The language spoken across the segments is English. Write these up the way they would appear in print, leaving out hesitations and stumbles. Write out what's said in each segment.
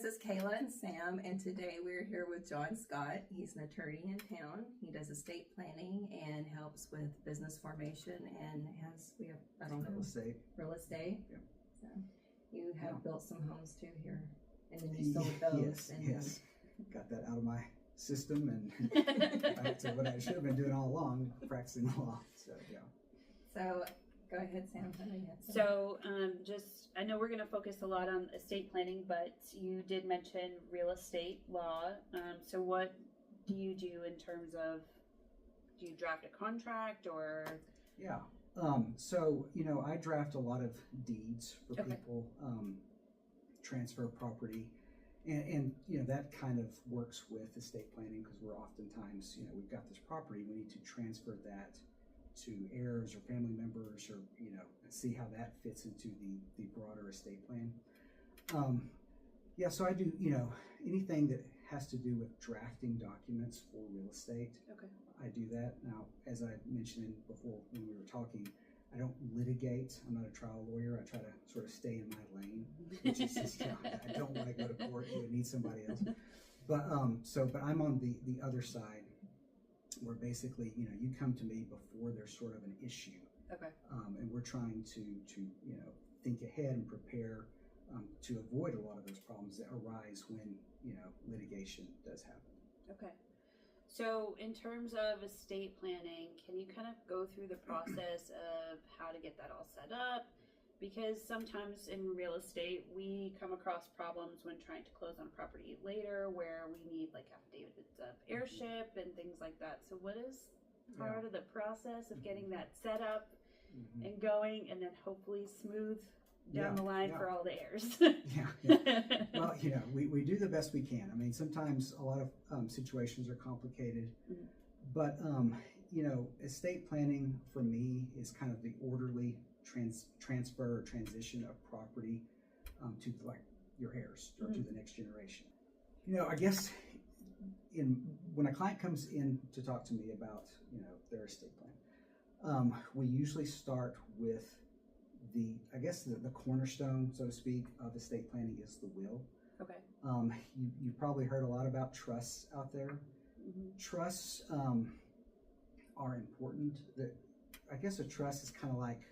this is Kayla and Sam, and today we're here with John Scott. He's an attorney in town. He does estate planning and helps with business formation and real estate. Yeah. So you have built some homes too here, and then you sold those. Yes. Got that out of my system and back to what I should have been doing all along, practicing the law. So yeah. So go ahead, Sam. So I know we're going to focus a lot on estate planning, but you did mention real estate law. So what do you do in terms of, do you draft a contract or? Yeah. So, I draft a lot of deeds for people, transfer property, and that kind of works with estate planning because we're oftentimes, we've got this property, we need to transfer that to heirs or family members or, see how that fits into the broader estate plan. So I do, anything that has to do with drafting documents for real estate. Okay. I do that. Now, as I mentioned before when we were talking, I don't litigate. I'm not a trial lawyer. I try to sort of stay in my lane, which is just, I don't want to go to court. You would need somebody else. But but I'm on the other side where basically, you come to me before there's sort of an issue. Okay. And we're trying to think ahead and prepare to avoid a lot of those problems that arise when, litigation does happen. Okay. So in terms of estate planning, can you kind of go through the process of how to get that all set up? Because sometimes in real estate, we come across problems when trying to close on a property later where we need like affidavits of heirship and things like that. So what is part of the process of getting that set up and going and then hopefully smooth down the line for all the heirs? Well, we do the best we can. I mean, sometimes a lot of situations are complicated, but estate planning for me is kind of the orderly transfer or transition of property to like your heirs or to the next generation. I guess when a client comes in to talk to me about their estate plan, we usually start with the cornerstone, so to speak, of estate planning is the will. Okay. You've probably heard a lot about trusts out there. Trusts are important. I guess a trust is kind of like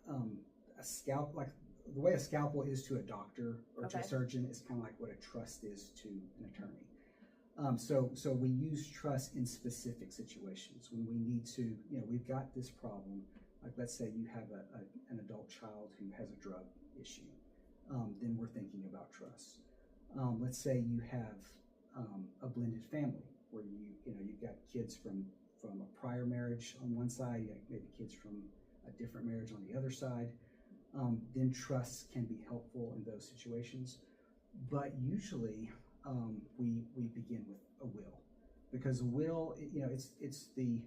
a scalpel, like the way a scalpel is to a doctor or to a surgeon is kind of like what a trust is to an attorney. So we use trust in specific situations when we need to, we've got this problem. Like let's say you have an adult child who has a drug issue, then we're thinking about trust. Let's say you have a blended family where you've got kids from a prior marriage on one side, you have maybe kids from a different marriage on the other side. Then trusts can be helpful in those situations. But usually we begin with a will, because a will, it's the,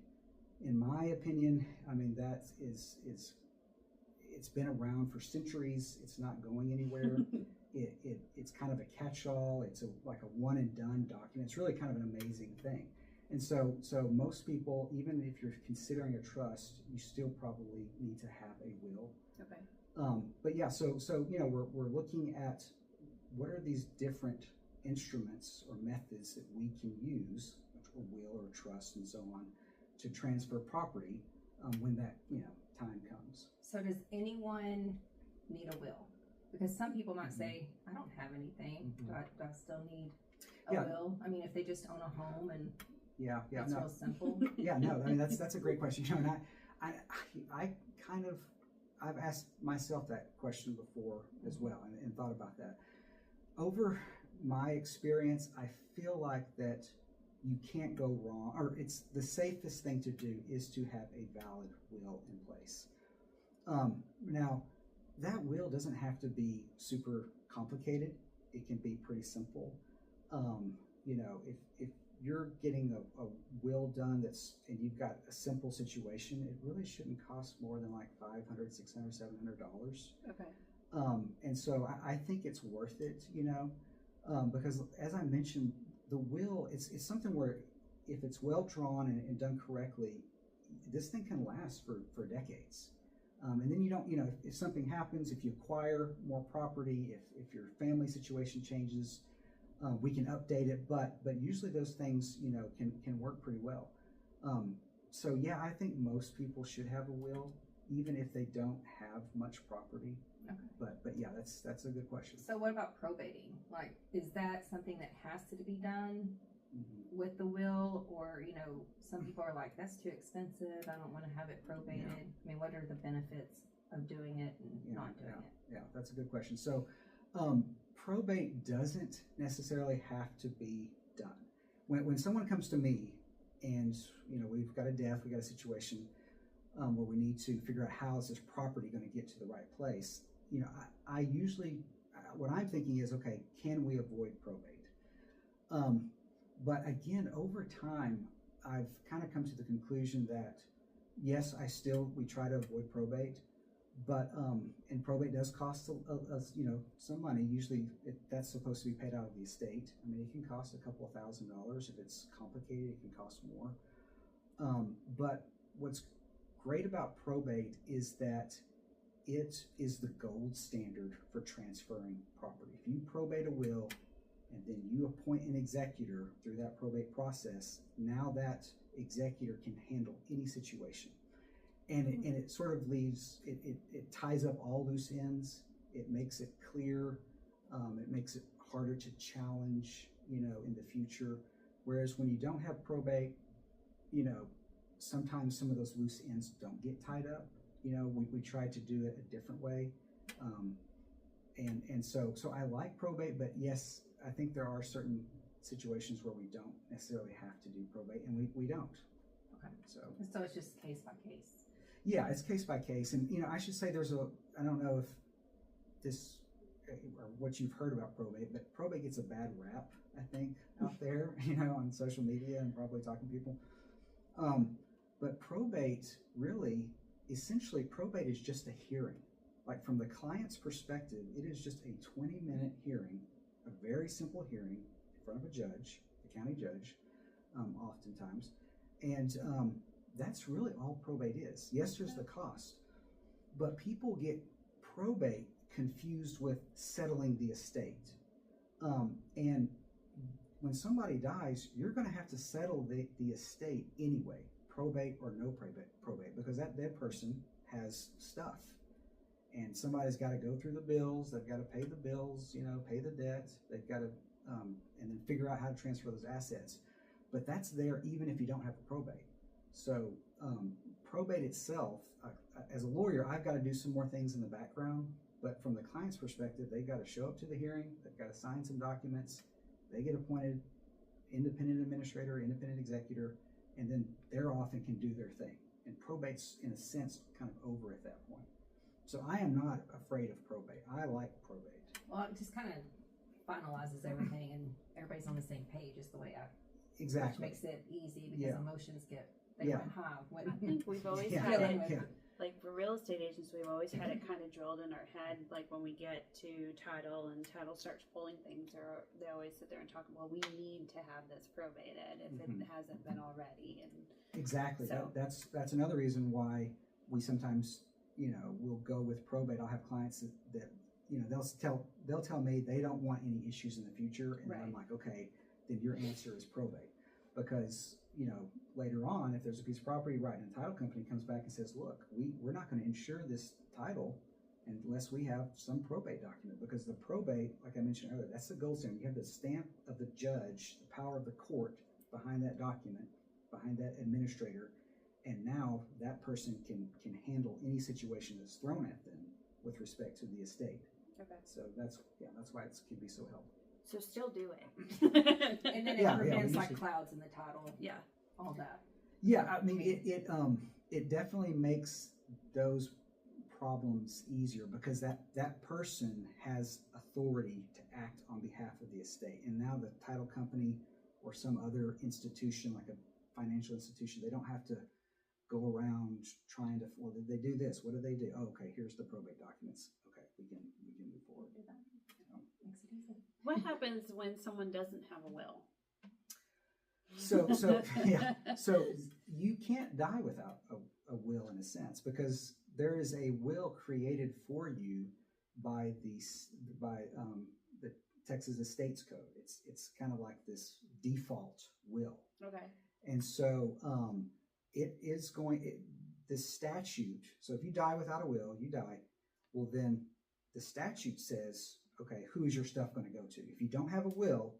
in my opinion, I mean, that is it's been around for centuries. It's not going anywhere. It's kind of a catch-all. It's like a one and done document. It's really kind of an amazing thing. And so most people, even if you're considering a trust, you still probably need to have a will. Okay. But yeah, so we're looking at what are these different instruments or methods that we can use, a will or a trust and so on, to transfer property when that time comes. So does anyone need a will? Because some people might say, I don't have anything. Do I still need a will? I mean, if they just own a home and it's real simple. I mean, that's a great question. And I kind of, I've asked myself that question before as well and thought about that. Over my experience, I feel like that you can't go wrong, or it's the safest thing to do is to have a valid will in place. Now, that will doesn't have to be super complicated. It can be pretty simple. If you're getting a will done and you've got a simple situation, it really shouldn't cost more than like $500, $600, $700. Okay. And so I think it's worth it, because as I mentioned, the will, it's something where if it's well drawn and done correctly, this thing can last for decades. And then you don't, if something happens, if you acquire more property, if your family situation changes, we can update it. But usually those things, can work pretty well. So yeah, I think most people should have a will, even if they don't have much property. Okay. But yeah, that's a good question. So what about probating? Like, is that something that has to be done with the will, or some people are like, that's too expensive, I don't want to have it probated? I mean, what are the benefits of doing it and not doing it? Yeah, that's a good question. So probate doesn't necessarily have to be done. When someone comes to me and we've got a death, we got a situation where we need to figure out how is this property going to get to the right place, I usually, what I'm thinking is, okay, can we avoid probate? But again, over time, I've kind of come to the conclusion that yes, we try to avoid probate, but and probate does cost us some money. Usually, that's supposed to be paid out of the estate. I mean, it can cost a couple of $1,000s. If it's complicated, it can cost more. But what's great about probate is that it is the gold standard for transferring property. If you probate a will and then you appoint an executor through that probate process, now that executor can handle any situation. And it sort of leaves, it ties up all loose ends. It makes it clear. It makes it harder to challenge, in the future. Whereas when you don't have probate, sometimes some of those loose ends don't get tied up. We try to do it a different way. And so I like probate, but yes, I think there are certain situations where we don't necessarily have to do probate, and we don't. Okay. So it's just case by case. Yeah, it's case by case. And, I should say I don't know if this, or what you've heard about probate, but probate gets a bad rap, I think, out there, on social media and probably talking to people. But probate essentially probate is just a hearing. Like, from the client's perspective, it is just a 20-minute hearing, a very simple hearing in front of a judge, the county judge, oftentimes. And that's really all probate is. Yes, there's the cost, but people get probate confused with settling the estate. And when somebody dies, you're going to have to settle the estate anyway, probate or no probate, because that dead person has stuff. And somebody's got to go through the bills. They've got to pay the bills, pay the debt. They've got to, and then figure out how to transfer those assets. But that's there even if you don't have a probate. So probate itself, as a lawyer, I've got to do some more things in the background. But from the client's perspective, they've got to show up to the hearing. They've got to sign some documents. They get appointed independent administrator, independent executor, and then they're off and can do their thing. And probate's, in a sense, kind of over at that point. So I am not afraid of probate. I like probate. Well, it just kind of finalizes everything, and everybody's on the same page. Is the way exactly, which makes it easy because emotions run high. I think we've always had it. Like, for real estate agents, we've always had it kind of drilled in our head. Like, when we get to title and title starts pulling things, they always sit there and talk, well, we need to have this probated if it hasn't been already. And exactly. So, that's another reason why we sometimes, we'll go with probate. I'll have clients that they'll tell me they don't want any issues in the future, and I'm like, okay, then your answer is probate, because later on, if there's a piece of property, right, and the title company comes back and says, look, we're not going to insure this title unless we have some probate document, because the probate, like I mentioned earlier, that's the gold standard. You have the stamp of the judge, the power of the court behind that document, behind that administrator, and now that person can handle any situation that's thrown at them with respect to the estate. Okay. So that's why it can be so helpful. So still do it. And then it prevents clouds in the title. Yeah. All that. Yeah, I mean it definitely makes those problems easier, because that person has authority to act on behalf of the estate. And now the title company or some other institution, like a financial institution, they don't have to go around trying to, well, did they do this? What did they do? Oh, okay, here's the probate documents. Okay, we can move forward. Do that. Makes it easy. What happens when someone doesn't have a will? So you can't die without a will, in a sense, because there is a will created for you by the Texas Estates Code. It's kind of like this default will. Okay. And so it is this statute. So if you die without a will, you die. Well, then the statute says, okay, who is your stuff going to go to? If you don't have a will,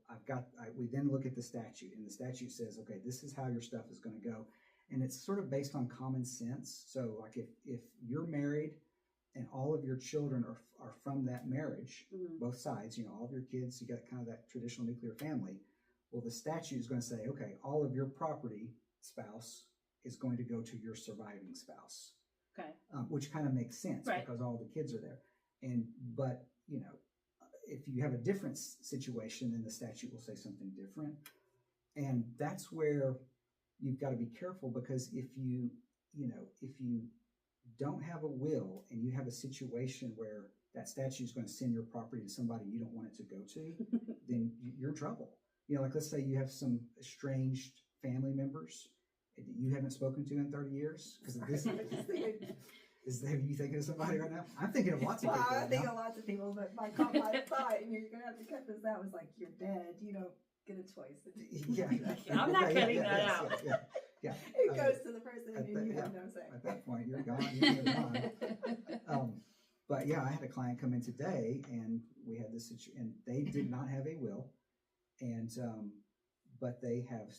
we then look at the statute, and the statute says, okay, this is how your stuff is going to go. And it's sort of based on common sense. So like if you're married and all of your children are from that marriage, both sides, all of your kids, you got kind of that traditional nuclear family. Well, the statute is going to say, okay, all of your property, spouse, is going to go to your surviving spouse. Okay. Which kind of makes sense, right? Because all the kids are there. But if you have a different situation, then the statute will say something different. And that's where you've got to be careful, because if you don't have a will and you have a situation where that statute is going to send your property to somebody you don't want it to go to, then you're in trouble. Like let's say you have some estranged family members that you haven't spoken to in 30 years. Because of this. Are you thinking of somebody right now? I'm thinking of lots of people. I'm thinking of lots of people, but my thought, and you're going to have to cut this out, was like, you're dead. You don't get a choice. Yeah. I'm not cutting that out. Yeah. It goes to the person and you have no say. At that point, you're gone. You're gone. But yeah, I had a client come in today, and we had this situation, and they did not have a will, and but they have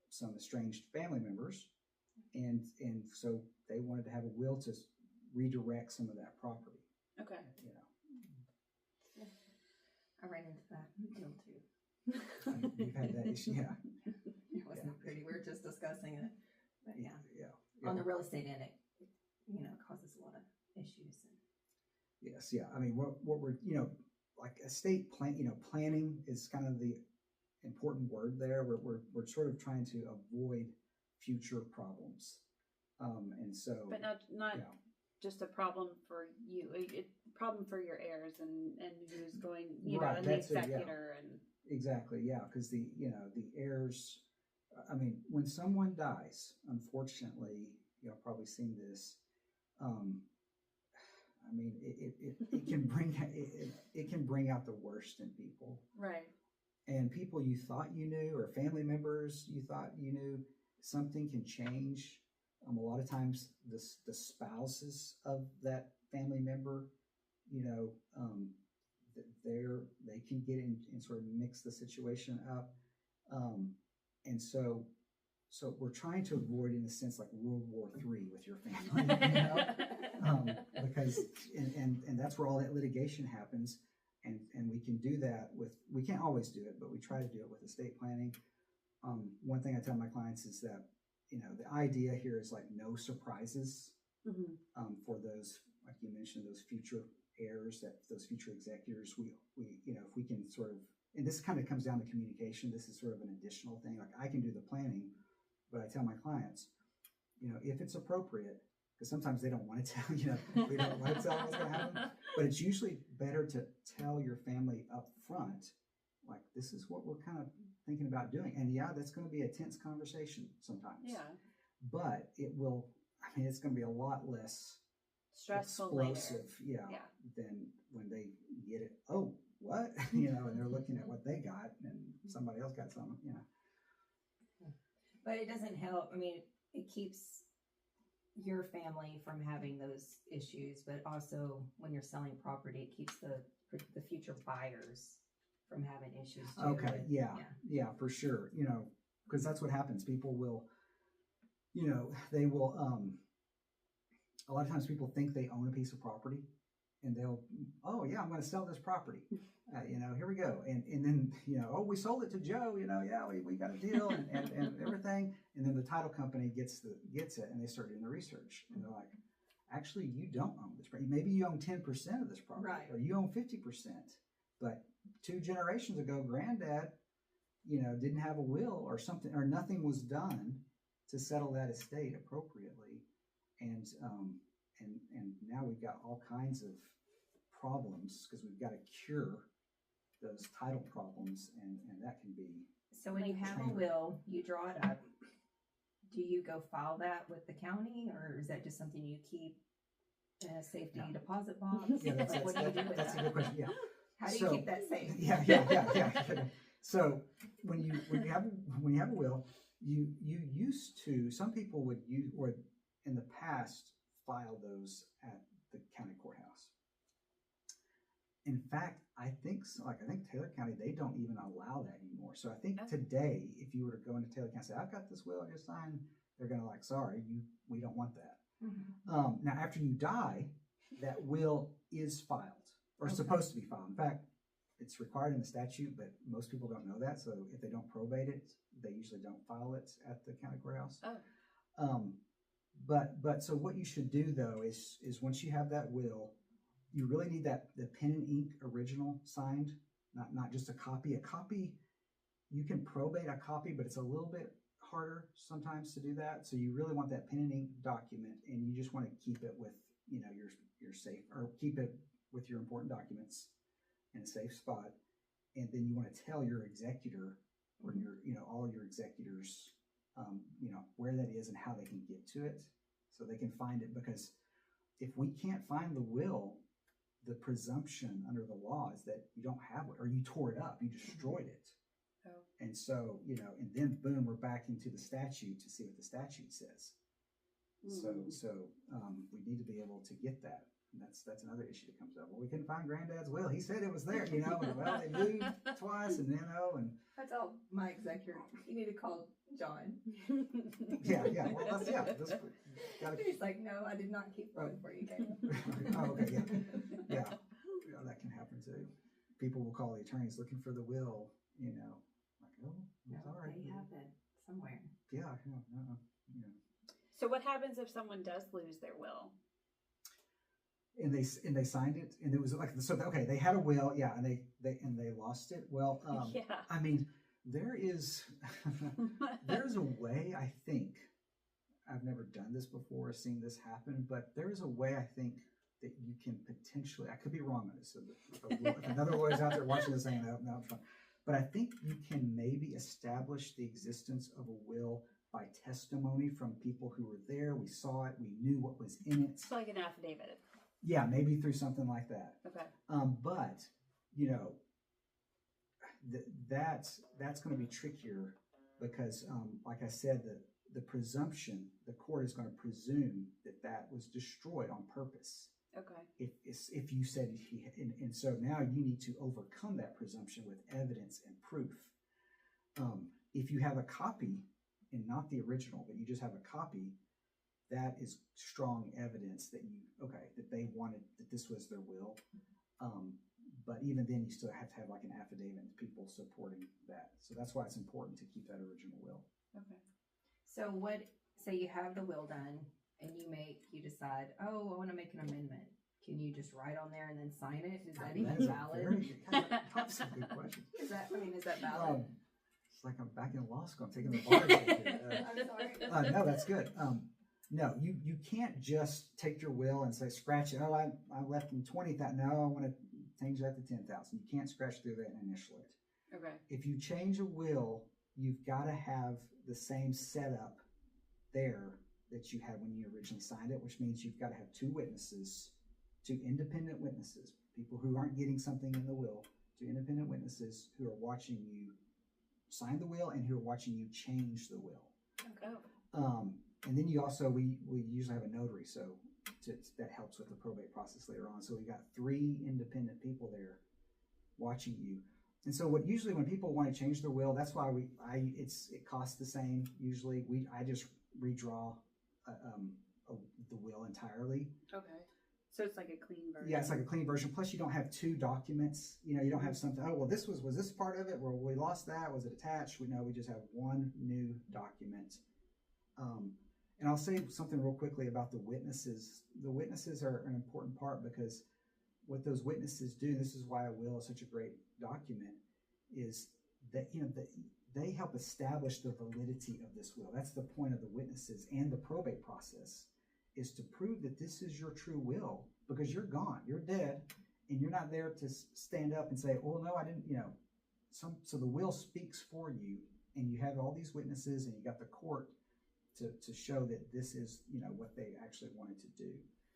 some estranged family members, and so they wanted to have a will to redirect some of that property. Okay. I ran into that deal too. You've had that issue, yeah. It wasn't pretty. We were just discussing it, but yeah. Yeah. On the real estate end, it causes a lot of issues. Yes, yeah. I mean, what we're like estate planning is kind of the important word there. We're sort of trying to avoid future problems, and so. But not just a problem for you. A problem for your heirs and who's going, and the executor and. Exactly, yeah, because the heirs. I mean, when someone dies, unfortunately, probably seen this. I mean, it can bring out the worst in people. Right. And people you thought you knew, or family members you thought you knew, something can change. A lot of times, the spouses of that family member, they can get in and sort of mix the situation up, and so we're trying to avoid, in a sense, like World War III with your family, because and that's where all that litigation happens, and we can do that we can't always do it, but we try to do it with estate planning. One thing I tell my clients is that the idea here is like no surprises for those, like you mentioned, those future heirs, those future executors. We if we can sort of, and this kind of comes down to communication. This is sort of an additional thing. Like I can do the planning, but I tell my clients, if it's appropriate, because sometimes they don't want to tell, we don't want to tell them what's going to happen, but it's usually better to tell your family up front, like, this is what we're kind of thinking about doing. And yeah, that's going to be a tense conversation sometimes. Yeah. But it's going to be a lot less stressful explosive, than when they get it. Oh, what? And they're looking at what they got and somebody else got something, But it doesn't help. I mean, it keeps your family from having those issues, but also when you're selling property, it keeps the future buyers from having issues too. Okay, yeah, for sure. Because that's what happens. People will, they will, a lot of times people think they own a piece of property, and they'll, oh yeah, I'm going to sell this property. Here we go. And then, oh, we sold it to Joe, we got a deal and everything. And then the title company gets it, and they start doing the research. And they're like, actually, you don't own this property. Maybe you own 10% of this property, right, or you own 50%. But 2 generations ago, Granddad, didn't have a will or something, or nothing was done to settle that estate appropriately. And now we've got all kinds of problems because we've got to cure those title problems, and that can be. So when you have a will, you draw it up. Do you go file that with the county, or is that just something you keep a safety Yeah. deposit box? Yeah, Like, what do you do with that's a that? good question. Yeah. How do you So- keep that safe? Yeah. So when you have a will, you used to, some people would use, or in the past, file those at the county courthouse. In fact, I think Taylor County, they don't even allow that anymore. So I think today, if you were to go into Taylor County and say, I've got this will I just signed, they're gonna sorry, we don't want that. Mm-hmm. Now after you die, that will is filed, or supposed to be filed. In fact, it's required in the statute, but most people don't know that. So if they don't probate it, they usually don't file it at the county courthouse. But so what you should do though is once you have that will, you really need the pen and ink original signed, not just a copy. A copy, you can probate a copy, but it's a little bit harder sometimes to do that. So you really want that pen and ink document, and you just want to keep it with your safe, or keep it with your important documents in a safe spot. And then you want to tell your executor, or all your executors, where that is and how they can get to it, so they can find it. Because if we can't find the will, the presumption under the law is that you don't have it, or you tore it up, you destroyed it. And so, and then boom, we're back into the statute to see what the statute says. So we need to be able to get that. And that's another issue that comes up. Well, we couldn't find Granddad's will. He said it was there, and well, they moved twice, and and I tell my executor, you need to call John. yeah. Well, He's like, no, I did not keep one for you, Caleb. Oh, okay, yeah. That can happen too. People will call the attorneys looking for the will, like, No, sorry. they have it somewhere. Yeah. So what happens if someone does lose their will? And they signed it, and it was like, so okay, they had a will, yeah, and they lost it. Well, Yeah. I mean, there's a way, I think, I've never done this before, seen this happen, but there is a way, I think, that you can potentially, I could be wrong on this, so if another lawyer's out there watching this saying, no, I'm fine. But I think you can maybe establish the existence of a will by testimony from people who were there. We saw it, we knew what was in it. It's like an affidavit. Yeah, maybe through something like that. Okay. But that's going to be trickier because, like I said, the presumption, the court is going to presume that was destroyed on purpose. Okay. If you said and so now you need to overcome that presumption with evidence and proof. If you have a copy and not the original, but you just have a copy, that is strong evidence that they wanted, that this was their will. But even then, you still have to have like an affidavit and people supporting that. So that's why it's important to keep that original will. Okay. So say you have the will done and you decide, I want to make an amendment. Can you just write on there and then sign it? Is that even valid? That's a good question. Is that valid? It's like I'm back in law school. I'm taking the bar exam. I'm sorry. No, that's good. No, you can't just take your will and say, scratch it. Oh, I left them 20,000. No, I want to change that to 10,000. You can't scratch through that and initial it. Okay. If you change a will, you've got to have the same setup there that you had when you originally signed it, which means you've got to have two independent witnesses, people who aren't getting something in the will, two independent witnesses who are watching you sign the will and who are watching you change the will. Okay. And then you also, we usually have a notary, so that helps with the probate process later on. So we got three independent people there watching you. And so usually when people want to change their will, that's why it costs the same. Usually I just redraw the will entirely. Okay. So it's like a clean version. Yeah, it's like a clean version. Plus you don't have two documents. You don't have something, was this part of it? Well, we lost that. Was it attached? We just have one new document. And I'll say something real quickly about the witnesses. The witnesses are an important part because what those witnesses do, this is why a will is such a great document, is that they help establish the validity of this will. That's the point of the witnesses and the probate process, is to prove that this is your true will, because you're gone, you're dead, and you're not there to stand up and say, oh no, I didn't, so the will speaks for you, and you have all these witnesses, and you got the court to show that this is what they actually wanted to do.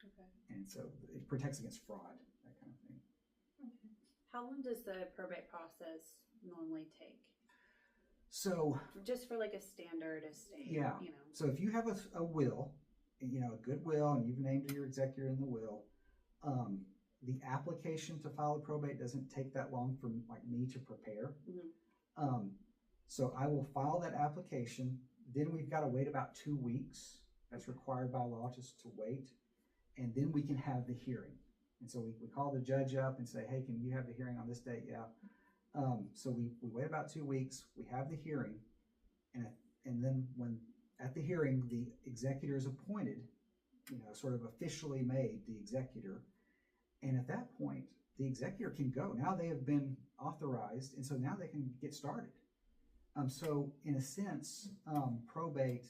Okay. And so it protects against fraud, that kind of thing. Okay. How long does the probate process normally take? So just for like a standard estate, yeah. you know. So if you have a will, you know, a good will, and you've named your executor in the will, the application to file a probate doesn't take that long for like me to prepare. Mm-hmm. So I will file that application. Then we've got to wait about 2 weeks. That's required by law just to wait. And then we can have the hearing. And so we call the judge up and say, hey, can you have the hearing on this date? Yeah. So we wait about 2 weeks. We have the hearing. And then when at the hearing, the executor is appointed, you know, sort of officially made the executor. And at that point, the executor can go. Now they have been authorized, and so now they can get started. So in a sense, probate,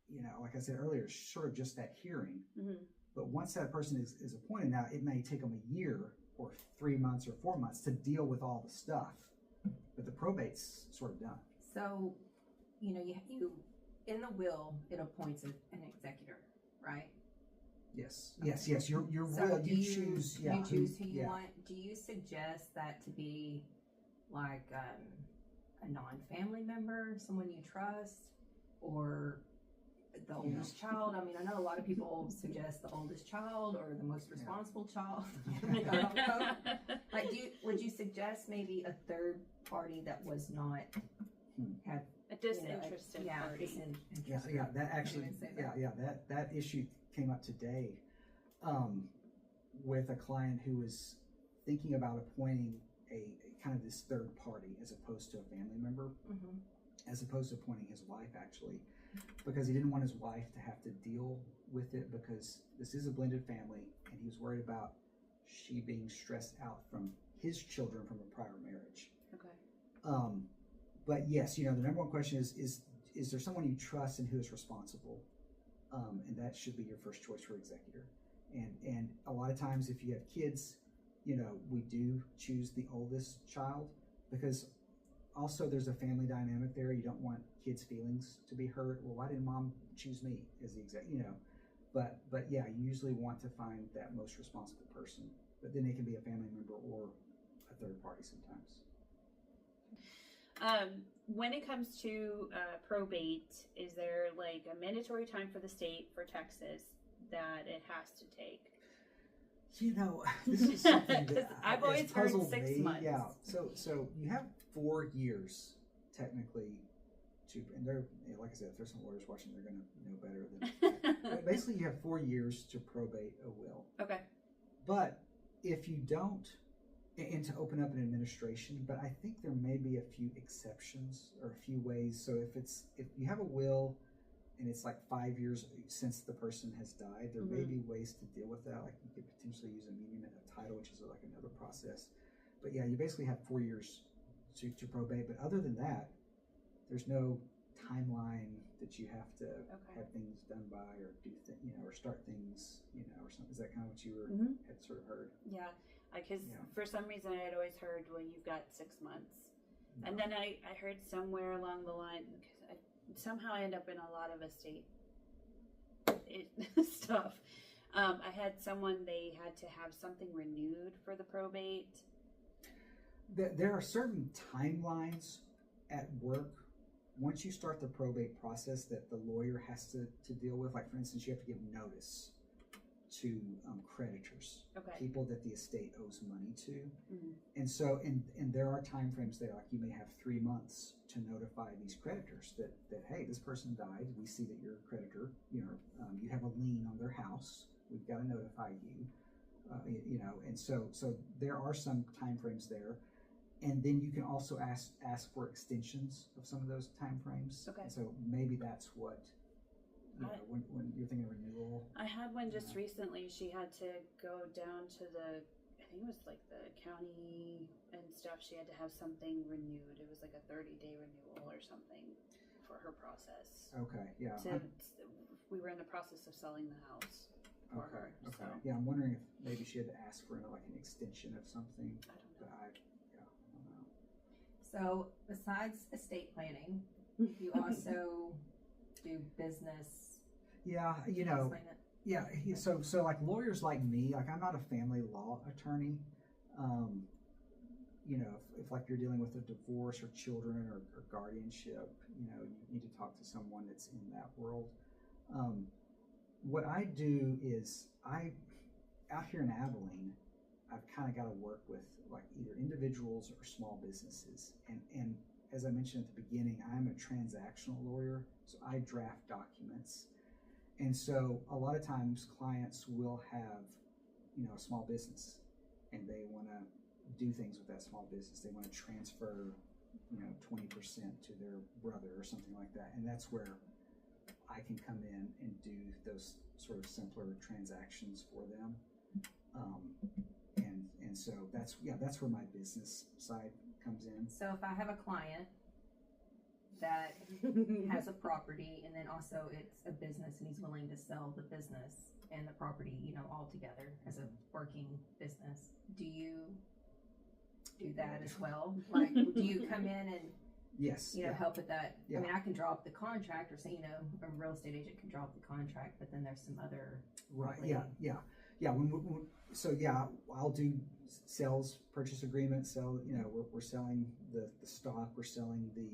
you know, like I said earlier, is sort of just that hearing. Mm-hmm. But once that person is appointed, now it may take them a year or 3 months or 4 months to deal with all the stuff. But the probate's sort of done. So, you know, you in the will, it appoints an executor, right? Yes. Okay. Yes. Your So will, you choose. Yeah. You choose who you yeah. want. Do you suggest that to be like a non-family member, someone you trust, or the oldest child? I mean, I know a lot of people suggest the oldest child or the most responsible child. I don't know. Like, would you suggest maybe a third party that was not had a disinterested party? Yeah. That actually, that issue came up today with a client who was thinking about appointing a kind of this third party as opposed to a family member, as opposed to appointing his wife actually, because he didn't want his wife to have to deal with it, because this is a blended family and he was worried about she being stressed out from his children from a prior marriage. Okay. But yes, you know, the number one question is there someone you trust and who is responsible? And that should be your first choice for executor. And a lot of times if you have kids, you know, we do choose the oldest child, because also there's a family dynamic there. You don't want kids' feelings to be hurt. Well, why didn't mom choose me as the executor? You know, but yeah, you usually want to find that most responsible person. But then it can be a family member or a third party sometimes. When it comes to probate, is there like a mandatory time for the state, for Texas, that it has to take? You know, this is something that I've always heard puzzled 6 me. months. Yeah, so you have 4 years technically to, and they're, you know, like I said, if there's some lawyers watching, they're going to know better than that. But basically, you have 4 years to probate a will. Okay. But if you don't, and to open up an administration, but I think there may be a few exceptions or a few ways. So if you have a will and it's like 5 years since the person has died, there may be ways to deal with that. Like you could potentially use a muniment of title, which is like another process. But yeah, you basically have 4 years to probate. But other than that, there's no timeline that you have to have things done by, or do you know, or start things, you know, or something. Is that kind of what you were had sort of heard? Yeah, because for some reason I had always heard, well, you've got 6 months, and then I heard somewhere along the line, because somehow I end up in a lot of estate stuff. I had someone, they had to have something renewed for the probate. There are certain timelines at work once you start the probate process that the lawyer has to deal with. Like, for instance, you have to give notice to creditors, people that the estate owes money to. And so, and there are time frames there, like you may have 3 months to notify these creditors that hey, this person died, we see that you're a creditor, you know, you have a lien on their house, we've got to notify you, you know. And so there are some time frames there. And then you can also ask for extensions of some of those time frames. And so maybe that's what, you know, when you're thinking of renewal. I had one just recently. She had to go down to the, I think it was like the county and stuff. She had to have something renewed. It was like a 30-day renewal or something for her process. We were in the process of selling the house for her. So. Yeah, I'm wondering if maybe she had to ask for like an extension of something. I don't know. I don't know. So besides estate planning, you also do business. Yeah, you know, Yeah, so like lawyers like me, like I'm not a family law attorney. You know, if like you're dealing with a divorce or children or guardianship, you know, you need to talk to someone that's in that world. What I do is out here in Abilene, I've kind of got to work with like either individuals or small businesses. And as I mentioned at the beginning, I'm a transactional lawyer, so I draft documents. And so a lot of times clients will have, you know, a small business and they want to do things with that small business. They want to transfer, you know, 20% to their brother or something like that. And that's where I can come in and do those sort of simpler transactions for them. And so that's where my business side comes in. So if I have a client that has a property and then also it's a business and he's willing to sell the business and the property, you know, all together as a working business, do you do that as well? Like, do you come in and yes, you know, help with that? Yeah. I mean, I can draw up the contract, or say, you know, a real estate agent can draw up the contract, but then there's some other right. Yeah. So I'll do sales, purchase agreement. So you know, we're selling the stock, we're selling the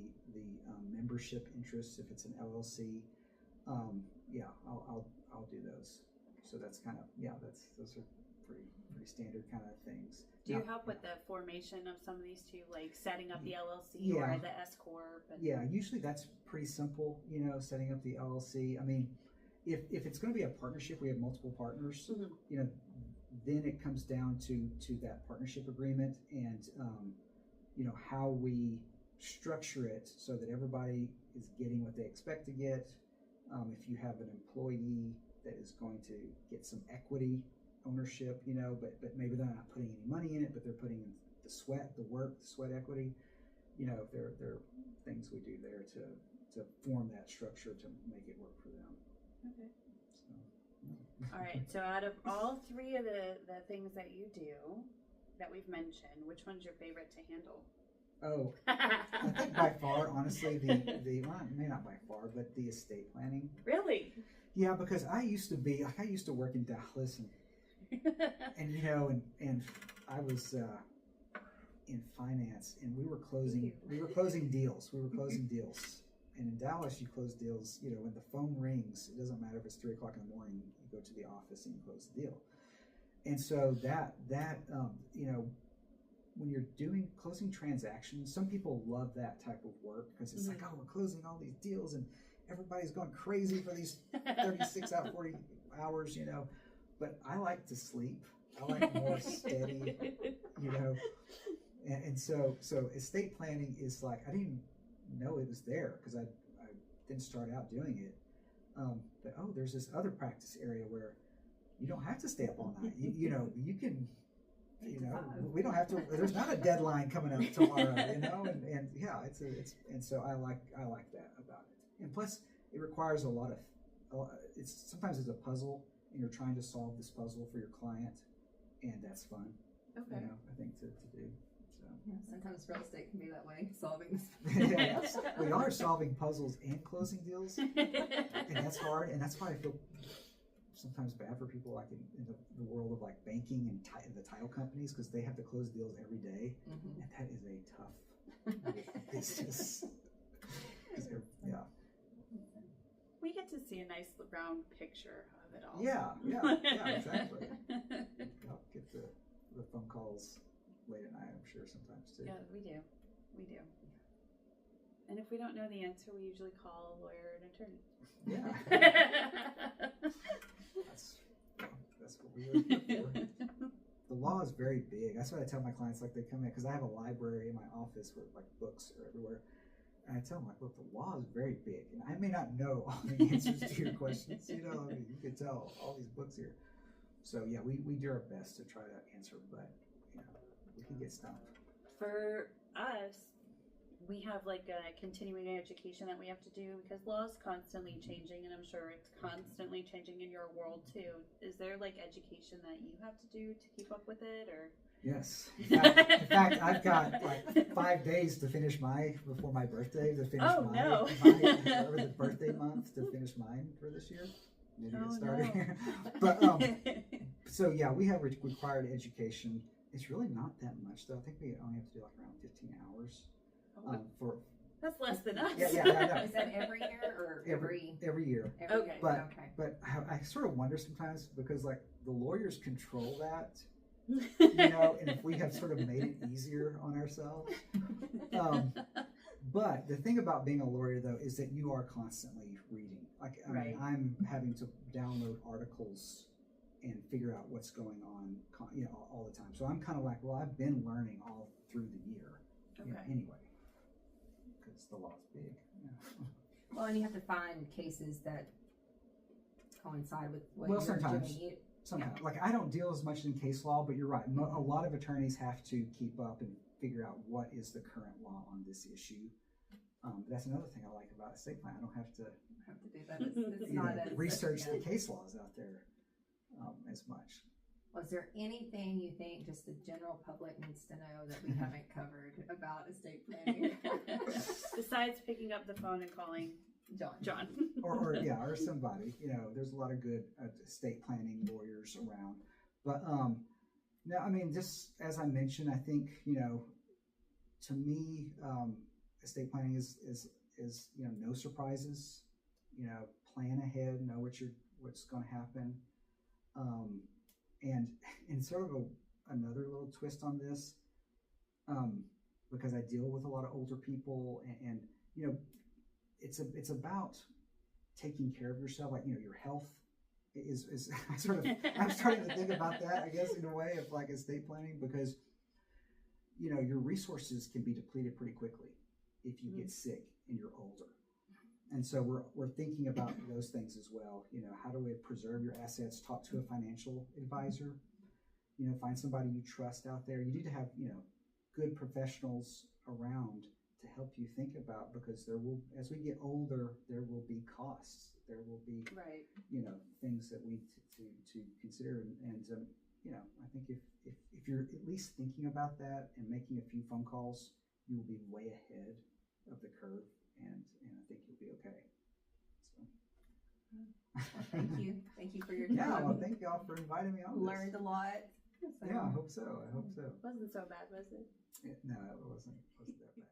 membership interests if it's an LLC. I'll do those. So that's kind of those are pretty standard kind of things. Do you help with the formation of some of these too, like setting up the LLC or the S corp? Yeah, usually that's pretty simple. You know, setting up the LLC. I mean, if it's going to be a partnership, we have multiple partners. Mm-hmm. You know, then it comes down to that partnership agreement and you know, how we structure it so that everybody is getting what they expect to get. If you have an employee that is going to get some equity ownership, you know, but maybe they're not putting any money in it, but they're putting in the sweat, the work, the sweat equity. You know, there are things we do there to form that structure to make it work for them. Okay. So, yeah. All right. So out of all three of the things that you do that we've mentioned, which one's your favorite to handle? Oh, I think by far, honestly, the well, maybe not by far, but the estate planning. Really? Yeah, because I used to work in Dallas and you know, and I was in finance, and we were closing deals. And in Dallas, you close deals. You know, when the phone rings, it doesn't matter if it's 3 o'clock in the morning. You go to the office and you close the deal. And so that you know, when you're doing closing transactions, some people love that type of work because it's like, oh, we're closing all these deals and everybody's going crazy for these 40 hours, you know. But I like to sleep. I like more steady, you know. And so estate planning is like, I didn't know it was there because I didn't start out doing it. But there's this other practice area where you don't have to stay up all night. You know, you can, you know, we don't have to. There's not a deadline coming up tomorrow, you know. And yeah, and so I like that about it. And plus, it requires a lot of. Sometimes it's a puzzle, and you're trying to solve this puzzle for your client, and that's fun. Okay. You know, I think to do. So. Yeah, sometimes real estate can be that way, solving this. Yes, we are solving puzzles and closing deals, and that's hard. And that's why I feel sometimes bad for people like in the world of like banking and the title companies, because they have to close deals every day, and that is a tough business. Yeah. We get to see a nice round picture of it all. Yeah, exactly. I'll get the phone calls late at night, I'm sure, sometimes too. Yeah, we do. And if we don't know the answer, we usually call a lawyer or an attorney. Yeah. That's what we were here for. The law is very big. That's what I tell my clients, like they come in, because I have a library in my office where like books are everywhere. And I tell them, like, look, the law is very big, and I may not know all the answers to your questions. You know, I mean, you can tell all these books here. So yeah, we do our best to try to answer, but you know, we can get stumped. For us, we have like a continuing education that we have to do because law is constantly changing, and I'm sure it's constantly changing in your world too. Is there like education that you have to do to keep up with it, or? Yes. In fact, I've got like 5 days to finish before my birthday to finish or the birthday month to finish mine for this year. need to get started here. But so yeah, we have required education. It's really not that much though. I think we only have to do like around 15 hours for. That's less than us. Yeah, I know. Is that every year or every year? every Okay. year? But I sort of wonder sometimes because like the lawyers control that, you know, and if we have sort of made it easier on ourselves. But the thing about being a lawyer though is that you are constantly reading. Like I mean, I'm having to download articles and figure out what's going on, you know, all the time. So I'm kind of like, well, I've been learning all through the year, you know, anyway, because the law's big. You know. Well, and you have to find cases that coincide with what Well, you're sometimes. doing. Sometimes, like I don't deal as much in case law, but you're right. A lot of attorneys have to keep up and figure out what is the current law on this issue. That's another thing I like about estate plan. I don't have to Do that. It's not as research the case laws out there as much. Was there anything you think just the general public needs to know that we haven't covered about estate planning? Besides picking up the phone and calling John. or somebody. You know, there's a lot of good estate planning lawyers around. But no, I mean, just as I mentioned, I think, you know, to me, estate planning is you know, no surprises. You know, plan ahead, know what's going to happen. And sort of another little twist on this, because I deal with a lot of older people, and you know, it's about taking care of yourself. Like, you know, your health is I'm starting to think about that, I guess, in a way of like estate planning, because you know, your resources can be depleted pretty quickly if you get sick and you're older. And so we're thinking about those things as well. You know, how do we preserve your assets? Talk to a financial advisor. You know, find somebody you trust out there. You need to have, you know, good professionals around to help you think about, because there will, as we get older, there will be costs. There will be, you know, things that we need to consider. And you know, I think if you're at least thinking about that and making a few phone calls, you will be way ahead of the curve. And I think you'll be okay. So. Well, thank you for your time. Yeah, well, thank y'all for inviting me on. Learned a lot. Yeah, I hope so. Wasn't so bad, was it? No, it wasn't that bad.